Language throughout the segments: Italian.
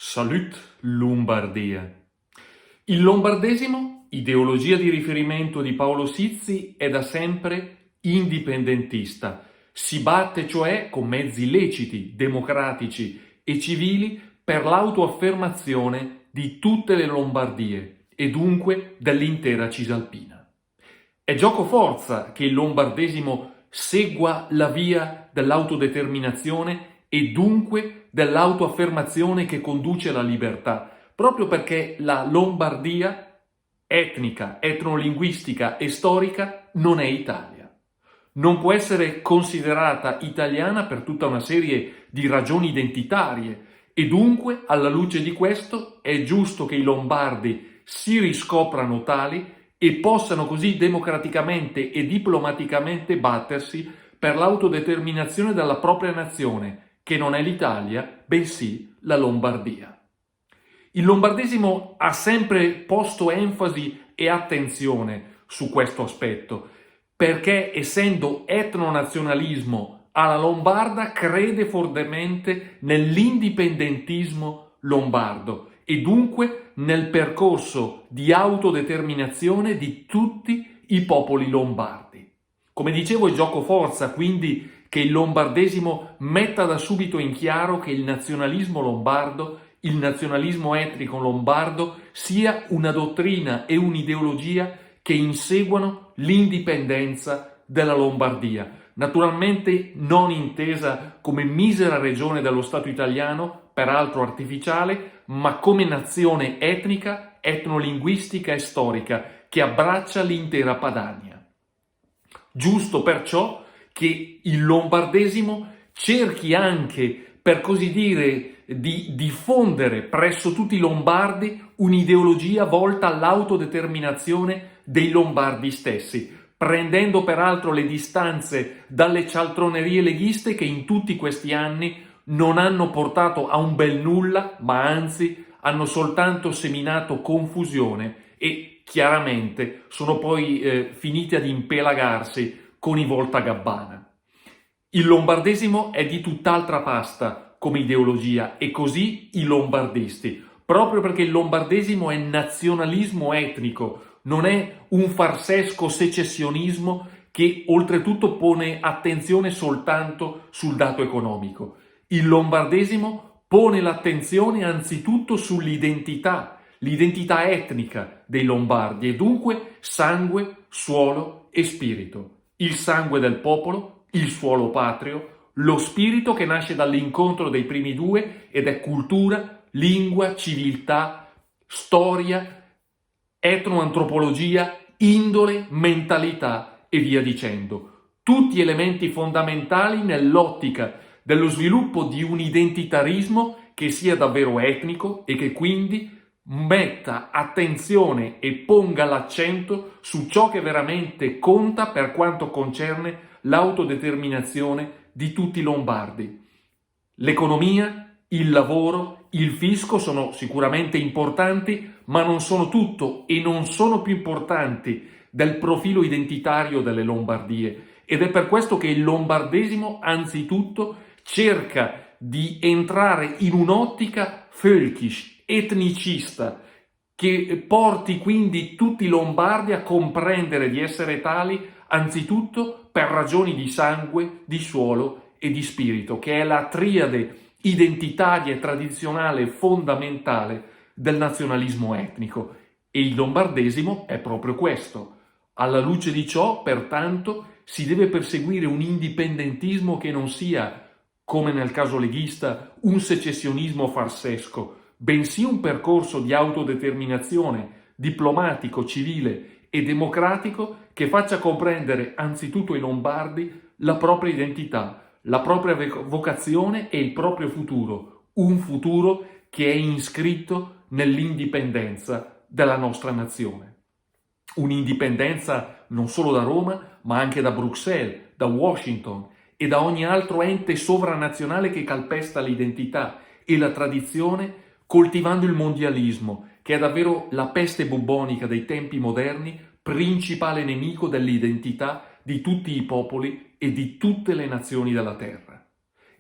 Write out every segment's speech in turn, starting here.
Salut Lombardia. Il lombardesimo, ideologia di riferimento di Paolo Sizzi, è da sempre indipendentista. Si batte cioè con mezzi leciti, democratici e civili per l'autoaffermazione di tutte le Lombardie e dunque dell'intera Cisalpina. È giocoforza che il lombardesimo segua la via dell'autodeterminazione e dunque dell'autoaffermazione che conduce alla libertà, proprio perché la Lombardia, etnica, etnolinguistica e storica, non è Italia. Non può essere considerata italiana per tutta una serie di ragioni identitarie e dunque, alla luce di questo, è giusto che i lombardi si riscoprano tali e possano così democraticamente e diplomaticamente battersi per l'autodeterminazione della propria nazione, che non è l'Italia, bensì la Lombardia. Il lombardesimo ha sempre posto enfasi e attenzione su questo aspetto, perché essendo etnonazionalismo alla lombarda crede fortemente nell'indipendentismo lombardo e dunque nel percorso di autodeterminazione di tutti i popoli lombardi. Come dicevo, è giocoforza quindi che il lombardesimo metta da subito in chiaro che il nazionalismo lombardo, il nazionalismo etnico lombardo, sia una dottrina e un'ideologia che inseguono l'indipendenza della Lombardia, naturalmente non intesa come misera regione dello Stato italiano, peraltro artificiale, ma come nazione etnica, etnolinguistica e storica che abbraccia l'intera Padania. Giusto perciò che il lombardesimo cerchi anche, per così dire, di diffondere presso tutti i lombardi un'ideologia volta all'autodeterminazione dei lombardi stessi, prendendo peraltro le distanze dalle cialtronerie leghiste che in tutti questi anni non hanno portato a un bel nulla, ma anzi hanno soltanto seminato confusione e chiaramente sono poi finiti ad impelagarsi con i Voltagabbana. Il lombardesimo è di tutt'altra pasta come ideologia e così i lombardisti, proprio perché il lombardesimo è nazionalismo etnico, non è un farsesco secessionismo che oltretutto pone attenzione soltanto sul dato economico. Il lombardesimo pone l'attenzione anzitutto sull'identità, l'identità etnica dei lombardi e dunque sangue, suolo e spirito. Il sangue del popolo, il suolo patrio, lo spirito che nasce dall'incontro dei primi due ed è cultura, lingua, civiltà, storia, etnoantropologia, indole, mentalità e via dicendo. Tutti elementi fondamentali nell'ottica dello sviluppo di un identitarismo che sia davvero etnico e che quindi metta attenzione e ponga l'accento su ciò che veramente conta per quanto concerne l'autodeterminazione di tutti i lombardi. L'economia, il lavoro, il fisco sono sicuramente importanti, ma non sono tutto e non sono più importanti del profilo identitario delle Lombardie. Ed è per questo che il lombardesimo, anzitutto, cerca di entrare in un'ottica völkisch, etnicista, che porti quindi tutti i lombardi a comprendere di essere tali anzitutto per ragioni di sangue, di suolo e di spirito, che è la triade identitaria e tradizionale fondamentale del nazionalismo etnico. E il lombardesimo è proprio questo. Alla luce di ciò, pertanto, si deve perseguire un indipendentismo che non sia, come nel caso leghista, un secessionismo farsesco, bensì un percorso di autodeterminazione diplomatico, civile e democratico che faccia comprendere anzitutto ai lombardi la propria identità, la propria vocazione e il proprio futuro, un futuro che è iscritto nell'indipendenza della nostra nazione. Un'indipendenza non solo da Roma, ma anche da Bruxelles, da Washington e da ogni altro ente sovranazionale che calpesta l'identità e la tradizione, coltivando il mondialismo, che è davvero la peste bubbonica dei tempi moderni, principale nemico dell'identità di tutti i popoli e di tutte le nazioni della terra.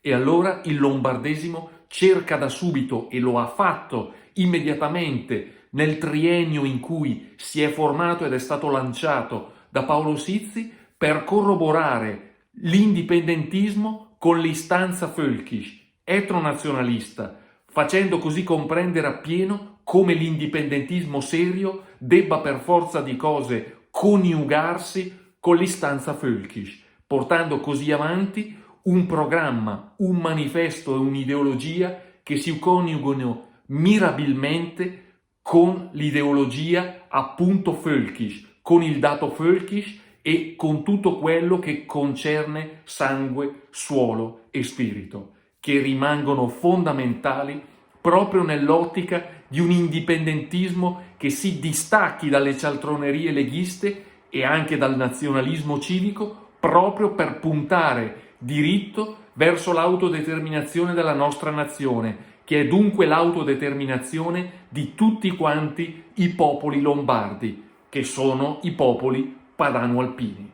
E allora il lombardesimo cerca da subito, e lo ha fatto immediatamente nel triennio in cui si è formato ed è stato lanciato da Paolo Sizzi, per corroborare l'indipendentismo con l'istanza völkisch, etnonazionalista, facendo così comprendere appieno come l'indipendentismo serio debba per forza di cose coniugarsi con l'istanza völkisch, portando così avanti un programma, un manifesto e un'ideologia che si coniugano mirabilmente con l'ideologia appunto völkisch, con il dato völkisch e con tutto quello che concerne sangue, suolo e spirito, che rimangono fondamentali proprio nell'ottica di un indipendentismo che si distacchi dalle cialtronerie leghiste e anche dal nazionalismo civico, proprio per puntare diritto verso l'autodeterminazione della nostra nazione, che è dunque l'autodeterminazione di tutti quanti i popoli lombardi, che sono i popoli padano-alpini.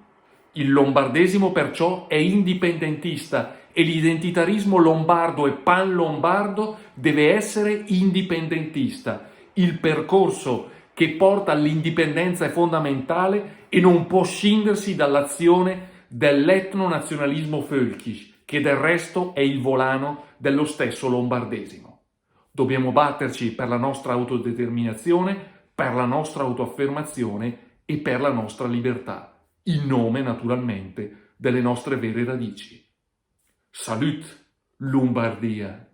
Il lombardesimo perciò è indipendentista e l'identitarismo lombardo e pan-lombardo deve essere indipendentista. Il percorso che porta all'indipendenza è fondamentale e non può scindersi dall'azione dell'etnonazionalismo völkisch, che del resto è il volano dello stesso lombardesimo. Dobbiamo batterci per la nostra autodeterminazione, per la nostra autoaffermazione e per la nostra libertà, in nome naturalmente delle nostre vere radici. Salut, Lombardia!